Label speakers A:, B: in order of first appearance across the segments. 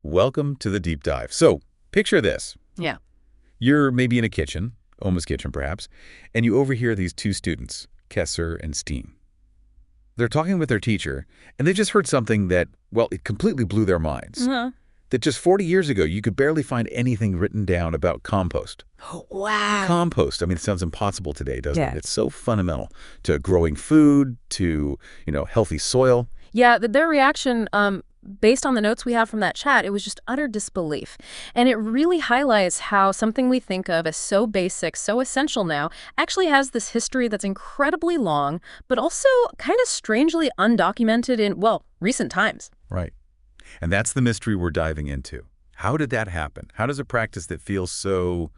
A: Welcome to the deep dive. So, picture this.
B: Yeah.
A: You're maybe in a kitchen, Oma's kitchen perhaps, and you overhear these two students, Kesser and Steen. They're talking with their teacher, and they've just heard something that, well, it completely blew their minds. That just 40 years ago, you could barely find anything written down about compost.
B: Wow.
A: Compost, I mean, it sounds impossible today, doesn't
B: Yeah.
A: it? It's so fundamental to growing food, to, healthy soil.
B: Yeah, their reaction, based on the notes we have from that chat, it was just utter disbelief. And it really highlights how something we think of as so basic, so essential now, actually has this history that's incredibly long, but also kind of strangely undocumented in, well, recent times.
A: Right. And that's the mystery we're diving into. How did that happen? How does a practice that feels so,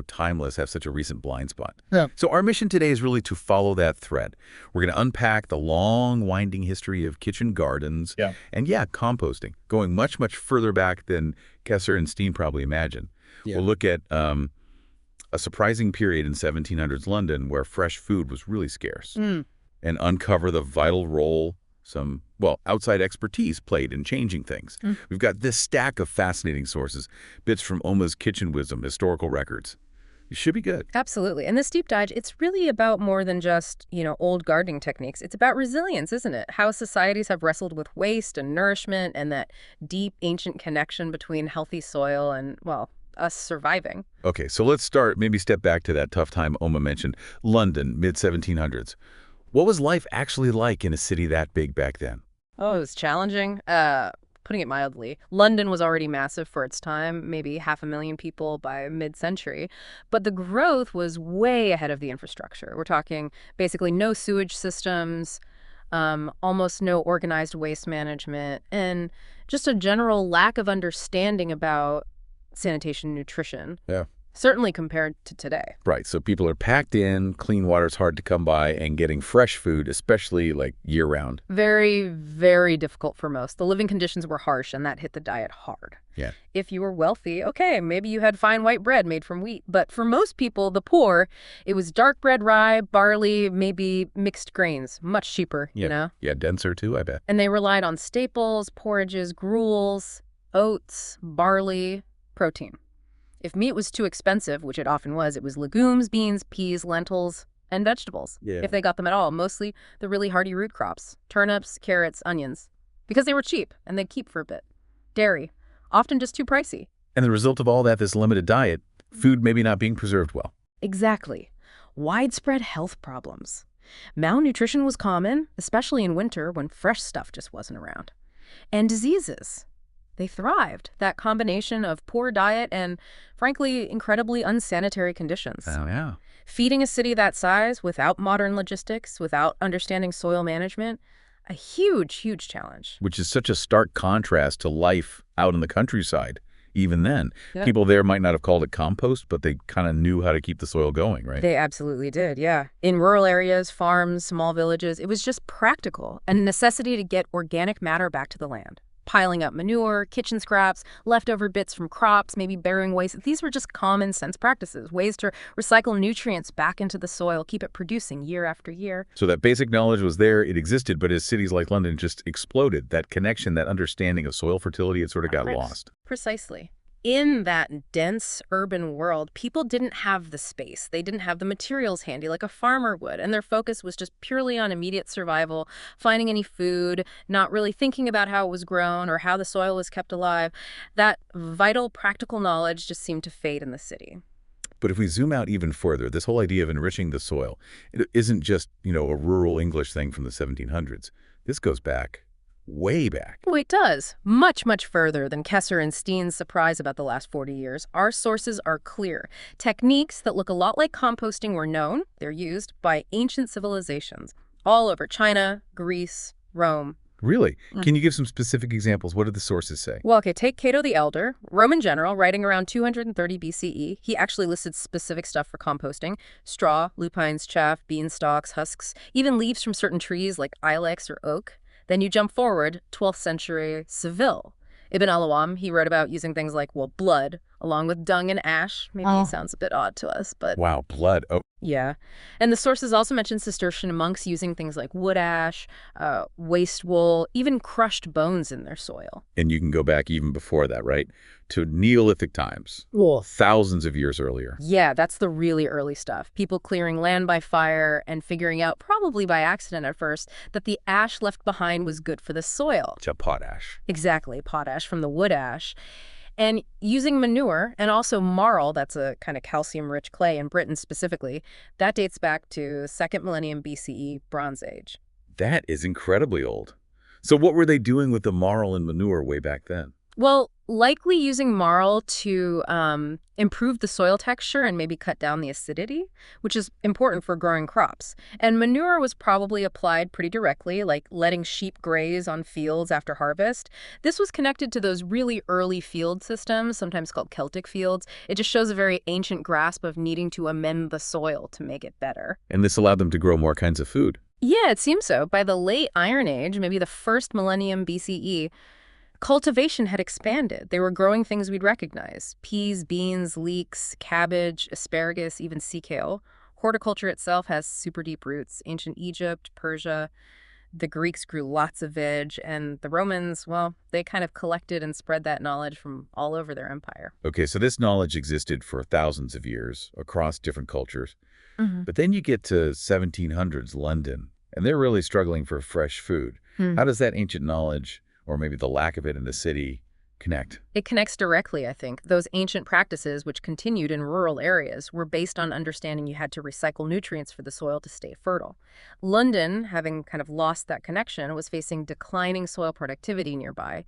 A: timeless have such a recent blind spot?
C: Yeah.
A: So our mission today is really to follow that thread. We're going to unpack the long, winding history of kitchen gardens and, composting, going much, much further back than Kesser and Steen probably imagined.
C: Yeah.
A: We'll look at a surprising period in 1700s London where fresh food was really scarce and uncover the vital role some, outside expertise played in changing things. We've got this stack of fascinating sources, bits from Oma's kitchen wisdom, historical records. It should be good.
B: Absolutely. And this deep dive, it's really about more than just, old gardening techniques. It's about resilience, isn't it? How societies have wrestled with waste and nourishment and that deep, ancient connection between healthy soil and, us surviving.
A: Okay, so let's maybe step back to that tough time Oma mentioned, London, mid-1700s. What was life actually like in a city that big back then?
B: Oh, it was challenging. Putting it mildly. London was already massive for its time, maybe 500,000 people by mid-century. But the growth was way ahead of the infrastructure. We're talking basically no sewage systems, almost no organized waste management, and just a general lack of understanding about sanitation and nutrition.
A: Yeah.
B: Certainly compared to today.
A: Right, so people are packed in, clean water's hard to come by, and getting fresh food, especially like year-round.
B: Very, very difficult for most. The living conditions were harsh, and that hit the diet hard.
A: Yeah.
B: If you were wealthy, okay, maybe you had fine white bread made from wheat. But for most people, the poor, it was dark bread, rye, barley, maybe mixed grains. Much cheaper,
A: Yeah, denser too, I bet.
B: And they relied on staples, porridges, gruels, oats, barley, protein. If meat was too expensive, which it often was, it was legumes, beans, peas, lentils, and vegetables, if they got them at all. Mostly the really hardy root crops, turnips, carrots, onions, because they were cheap and they'd keep for a bit. Dairy, often just too pricey.
A: And the result of all that, this limited diet, food maybe not being preserved well.
B: Exactly. Widespread health problems. Malnutrition was common, especially in winter when fresh stuff just wasn't around. And diseases. They thrived. That combination of poor diet and, frankly, incredibly unsanitary conditions.
A: Oh, yeah.
B: Feeding a city that size without modern logistics, without understanding soil management, a huge, huge challenge.
A: Which is such a stark contrast to life out in the countryside. Even then,
B: Yeah.
A: people there might not have called it compost, but they kind of knew how to keep the soil going, right?
B: They absolutely did, yeah. In rural areas, farms, small villages, it was just practical, a necessity to get organic matter back to the land. Piling up manure, kitchen scraps, leftover bits from crops, maybe burying waste. These were just common sense practices, ways to recycle nutrients back into the soil, keep it producing year after year.
A: So that basic knowledge was there, it existed, but as cities like London just exploded, that connection, that understanding of soil fertility, it sort of got lost.
B: Precisely. In that dense urban world, people didn't have the space. They didn't have the materials handy like a farmer would, and their focus was just purely on immediate survival, finding any food, not really thinking about how it was grown or how the soil was kept alive. That vital, practical knowledge just seemed to fade in the city.
A: But if we zoom out even further, this whole idea of enriching the soil, it isn't just, a rural English thing from the 1700s. This goes back. Way back.
B: Oh, it does. Much, much further than Kesser and Steen's surprise about the last 40 years. Our sources are clear. Techniques that look a lot like composting were known. They're used by ancient civilizations all over China, Greece, Rome.
A: Really? Can you give some specific examples? What did the sources say?
B: Well, okay, take Cato the Elder, Roman general, writing around 230 BCE. He actually listed specific stuff for composting: straw, lupines, chaff, beanstalks, husks, even leaves from certain trees like ilex or oak. Then you jump forward, 12th century Seville. Ibn al-Awam, he wrote about using things like, well, blood, along with dung and ash. Maybe it sounds a bit odd to us, but
A: Wow, blood. Oh,
B: yeah. And the sources also mention Cistercian monks using things like wood ash, waste wool, even crushed bones in their soil.
A: and you can go back even before that, right? To Neolithic times, thousands of years earlier.
B: Yeah, that's the really early stuff. People clearing land by fire and figuring out, probably by accident at first, that the ash left behind was good for the soil.
A: To potash.
B: Exactly, potash from the wood ash. And using manure and also marl, that's a kind of calcium-rich clay in Britain specifically, that dates back to 2nd millennium BCE, Bronze Age.
A: That is incredibly old. So what were they doing with the marl and manure way back then?
B: Well, likely using marl to improve the soil texture and maybe cut down the acidity, which is important for growing crops. And manure was probably applied pretty directly, like letting sheep graze on fields after harvest. This was connected to those really early field systems, sometimes called Celtic fields. It just shows a very ancient grasp of needing to amend the soil to make it better.
A: And this allowed them to grow more kinds of food.
B: Yeah, it seems so. By the late Iron Age, maybe the 1st millennium BCE, cultivation had expanded. They were growing things we'd recognize: peas, beans, leeks, cabbage, asparagus, even sea kale. Horticulture itself has super deep roots. Ancient Egypt, Persia, the Greeks grew lots of veg, and the Romans, well, they kind of collected and spread that knowledge from all over their empire.
A: Okay, so this knowledge existed for thousands of years across different cultures. But then you get to 1700s London, and they're really struggling for fresh food. How does that ancient knowledge, or maybe the lack of it in the city, connect?
B: It connects directly, I think. Those ancient practices, which continued in rural areas, were based on understanding you had to recycle nutrients for the soil to stay fertile. London, having kind of lost that connection, was facing declining soil productivity nearby.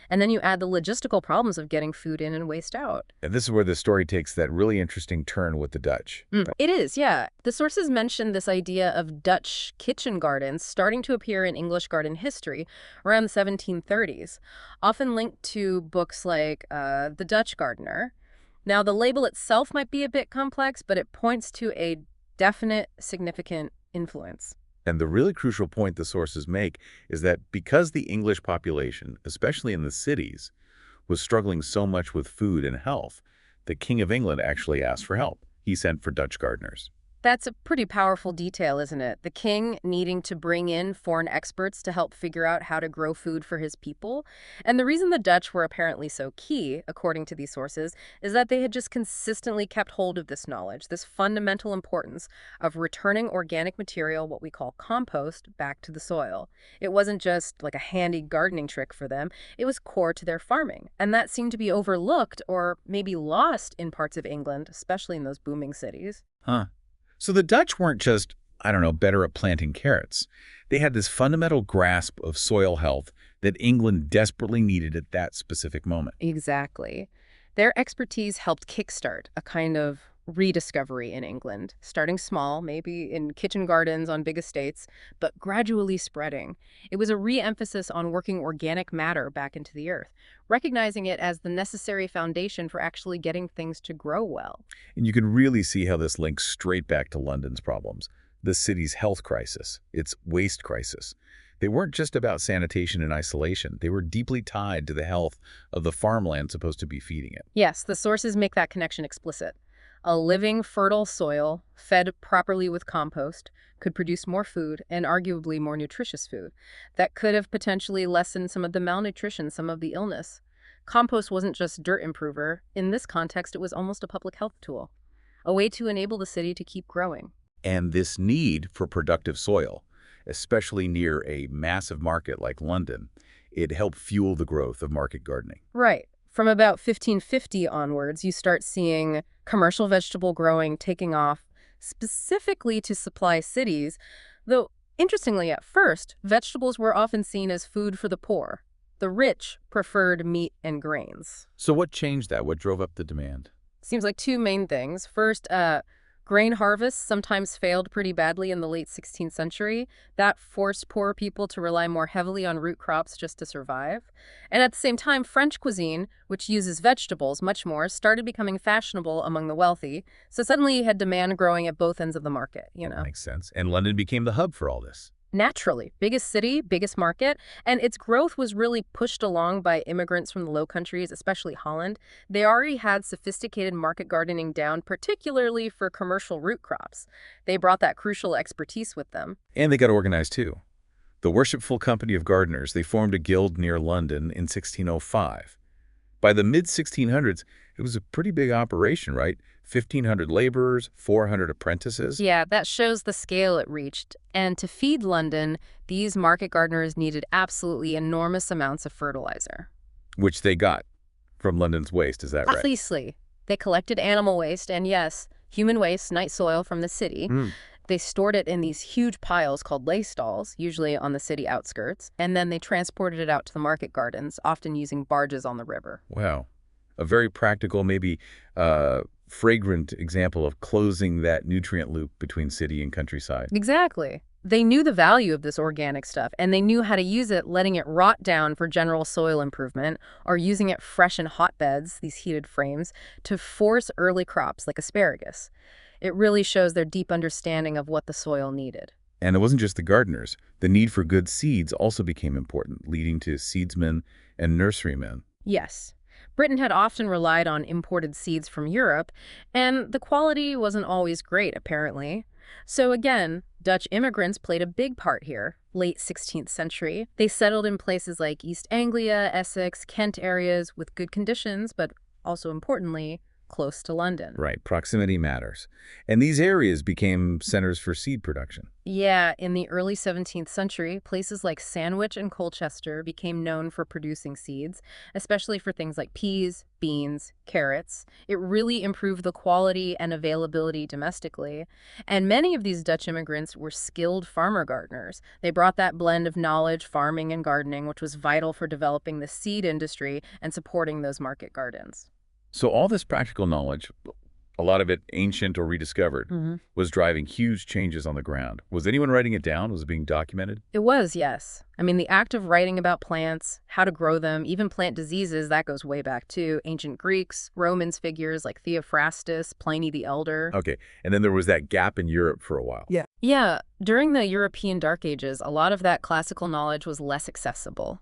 B: And then you add the logistical problems of getting food in and waste out.
A: And this is where the story takes that really interesting turn with the Dutch.
B: It is, yeah. The sources mention this idea of Dutch kitchen gardens starting to appear in English garden history around the 1730s, often linked to books like The Dutch Gardener. Now, the label itself might be a bit complex, but it points to a definite, significant influence.
A: And the really crucial point the sources make is that because the English population, especially in the cities, was struggling so much with food and health, the King of England actually asked for help. He sent for Dutch gardeners.
B: That's a pretty powerful detail, isn't it? The king needing to bring in foreign experts to help figure out how to grow food for his people. And the reason the Dutch were apparently so key, according to these sources, is that they had just consistently kept hold of this knowledge, this fundamental importance of returning organic material, what we call compost, back to the soil. It wasn't just like a handy gardening trick for them. It was core to their farming. And that seemed to be overlooked or maybe lost in parts of England, especially in those booming cities.
A: So the Dutch weren't just, better at planting carrots. They had this fundamental grasp of soil health that England desperately needed at that specific moment.
B: Exactly. Their expertise helped kickstart a kind of rediscovery in England, starting small, maybe in kitchen gardens on big estates, but gradually spreading. It was a re-emphasis on working organic matter back into the earth, recognizing it as the necessary foundation for actually getting things to grow well.
A: And you can really see how this links straight back to London's problems, the city's health crisis, its waste crisis. They weren't just about sanitation and isolation. They were deeply tied to the health of the farmland supposed to be feeding it.
B: Yes, the sources make that connection explicit. A living, fertile soil, fed properly with compost, could produce more food, and arguably more nutritious food, that could have potentially lessened some of the malnutrition, some of the illness. Compost wasn't just dirt improver. In this context, it was almost a public health tool, a way to enable the city to keep growing.
A: And this need for productive soil, especially near a massive market like London, it helped fuel the growth of market gardening.
B: Right. From about 1550 onwards, you start seeing commercial vegetable growing taking off specifically to supply cities, though interestingly at first, vegetables were often seen as food for the poor. The rich preferred meat and grains.
A: So what changed that? What drove up the demand?
B: Seems like two main things. First, grain harvests sometimes failed pretty badly in the late 16th century. That forced poor people to rely more heavily on root crops just to survive. And at the same time, French cuisine, which uses vegetables much more, started becoming fashionable among the wealthy. So suddenly you had demand growing at both ends of the market,
A: Makes sense. And London became the hub for all this.
B: Naturally, biggest city, biggest market, and its growth was really pushed along by immigrants from the Low Countries, especially Holland. They already had sophisticated market gardening down, particularly for commercial root crops. They brought that crucial expertise with them.
A: And they got organized too. The Worshipful Company of Gardeners, they formed a guild near London in 1605. By the mid-1600s, it was a pretty big operation, right? 1,500 laborers, 400 apprentices.
B: Yeah, that shows the scale it reached. And to feed London, these market gardeners needed absolutely enormous amounts of fertilizer.
A: Which they got from London's waste, is that right?
B: Obviously, they collected animal waste and, yes, human waste, night soil from the city. They stored it in these huge piles called lay stalls, usually on the city outskirts, and then they transported it out to the market gardens, often using barges on the river.
A: Wow. A very practical, maybe fragrant example of closing that nutrient loop between city and countryside.
B: Exactly. They knew the value of this organic stuff, and they knew how to use it, letting it rot down for general soil improvement, or using it fresh in hotbeds, these heated frames, to force early crops like asparagus. It really shows their deep understanding of what the soil needed.
A: And it wasn't just the gardeners. The need for good seeds also became important, leading to seedsmen and nurserymen.
B: Yes. Britain had often relied on imported seeds from Europe, and the quality wasn't always great, apparently. So again, Dutch immigrants played a big part here, late 16th century. They settled in places like East Anglia, Essex, Kent areas with good conditions, but also importantly, close to London.
A: Right, proximity matters. And these areas became centers for seed production.
B: Yeah, in the early 17th century, places like Sandwich and Colchester became known for producing seeds, especially for things like peas, beans, carrots. It really improved the quality and availability domestically. And many of these Dutch immigrants were skilled farmer gardeners. They brought that blend of knowledge, farming and gardening, which was vital for developing the seed industry and supporting those market gardens.
A: So all this practical knowledge, a lot of it ancient or rediscovered, was driving huge changes on the ground. Was anyone writing it down? Was it being documented?
B: It was, yes. I mean, the act of writing about plants, how to grow them, even plant diseases, that goes way back too. Ancient Greeks, Romans figures like Theophrastus, Pliny the Elder.
A: Okay, and then there was that gap in Europe for a while.
B: Yeah, during the European Dark Ages, a lot of that classical knowledge was less accessible.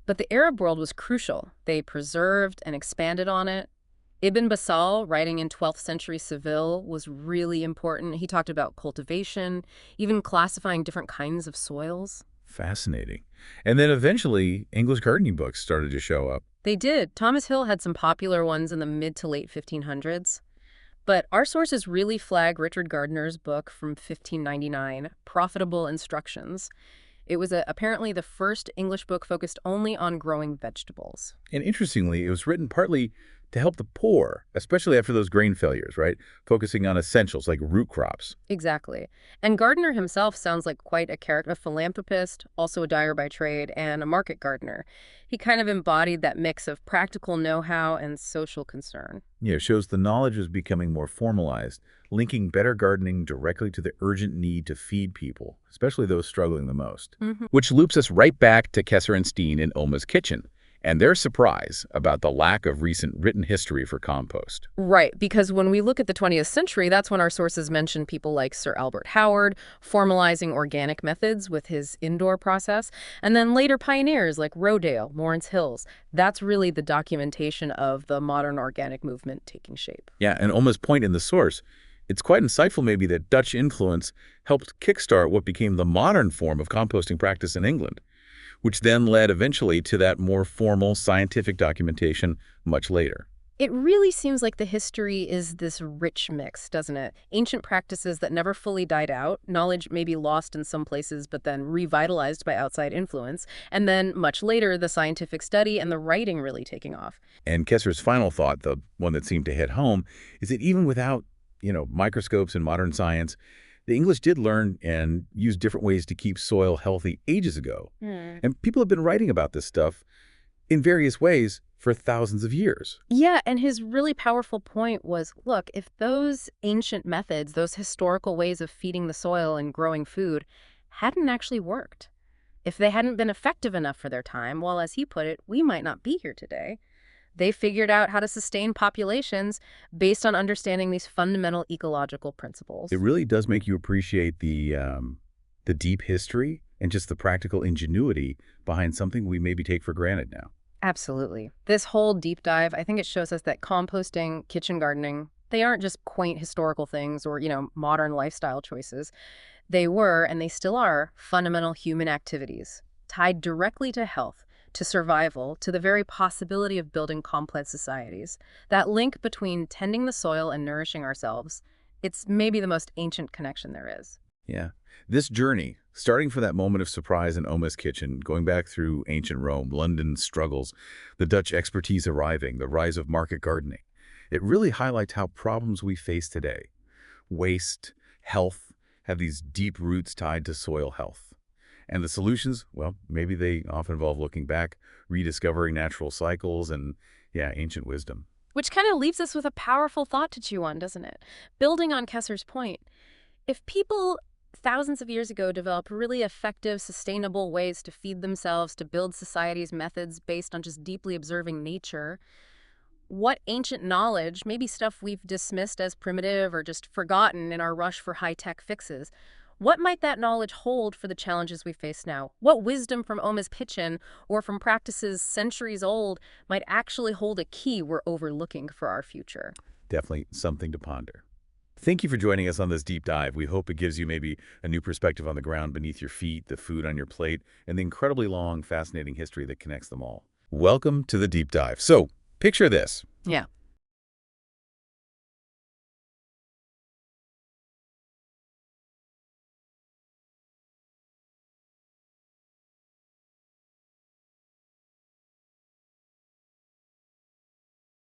B: But the Arab world was crucial. They preserved and expanded on it. Ibn Basal, writing in 12th century Seville, was really important. He talked about cultivation, even classifying different kinds of soils.
A: Fascinating. And then eventually, English gardening books started to show up.
B: They did. Thomas Hill had some popular ones in the mid to late 1500s. But our sources really flag Richard Gardner's book from 1599, Profitable Instructions. It was apparently the first English book focused only on growing vegetables.
A: And interestingly, it was written partly to help the poor, especially after those grain failures, right? Focusing on essentials like root crops.
B: Exactly. And Gardner himself sounds like quite a character, a philanthropist, also a dyer by trade, and a market gardener. He kind of embodied that mix of practical know-how and social concern.
A: Yeah, it shows the knowledge was becoming more formalized, linking better gardening directly to the urgent need to feed people, especially those struggling the most. Which loops us right back to Kesser and Steen in Oma's kitchen and their surprise about the lack of recent written history for compost.
B: Right, because when we look at the 20th century, that's when our sources mention people like Sir Albert Howard formalizing organic methods with his indoor process, and then later pioneers like Rodale, Lawrence Hills. That's really the documentation of the modern organic movement taking shape.
A: Yeah, and Oma's point in the source, it's quite insightful maybe that Dutch influence helped kickstart what became the modern form of composting practice in England, which then led eventually to that more formal scientific documentation much later.
B: It really seems like the history is this rich mix, doesn't it? Ancient practices that never fully died out, knowledge maybe lost in some places but then revitalized by outside influence, and then much later the scientific study and the writing really taking off.
A: And Kesser's final thought, the one that seemed to hit home, is that even without, microscopes and modern science, the English did learn and use different ways to keep soil healthy ages ago. And people have been writing about this stuff in various ways for thousands of years.
B: Yeah, and his really powerful point was, look, if those ancient methods, those historical ways of feeding the soil and growing food hadn't actually worked, if they hadn't been effective enough for their time, well, as he put it, we might not be here today. They figured out how to sustain populations based on understanding these fundamental ecological principles.
A: It really does make you appreciate the the deep history and just the practical ingenuity behind something we maybe take for granted now.
B: Absolutely. This whole deep dive, I think it shows us that composting, kitchen gardening, they aren't just quaint historical things or, modern lifestyle choices. They were, and they still are, fundamental human activities tied directly to health, to survival, to the very possibility of building complex societies. That link between tending the soil and nourishing ourselves, it's maybe the most ancient connection there is.
A: Yeah. This journey, starting from that moment of surprise in Oma's kitchen, going back through ancient Rome, London's struggles, the Dutch expertise arriving, the rise of market gardening, it really highlights how problems we face today, waste, health, have these deep roots tied to soil health. And the solutions, well, maybe they often involve looking back, rediscovering natural cycles, and, ancient wisdom.
B: Which kind of leaves us with a powerful thought to chew on, doesn't it? Building on Kesser's point, if people thousands of years ago developed really effective, sustainable ways to feed themselves, to build societies' methods based on just deeply observing nature, what ancient knowledge, maybe stuff we've dismissed as primitive or just forgotten in our rush for high-tech fixes, what might that knowledge hold for the challenges we face now? What wisdom from Oma's kitchen or from practices centuries old might actually hold a key we're overlooking for our future?
A: Definitely something to ponder. Thank you for joining us on this deep dive. We hope it gives you maybe a new perspective on the ground beneath your feet, the food on your plate, and the incredibly long, fascinating history that connects them all. Welcome to the deep dive. So, picture this.
B: Yeah.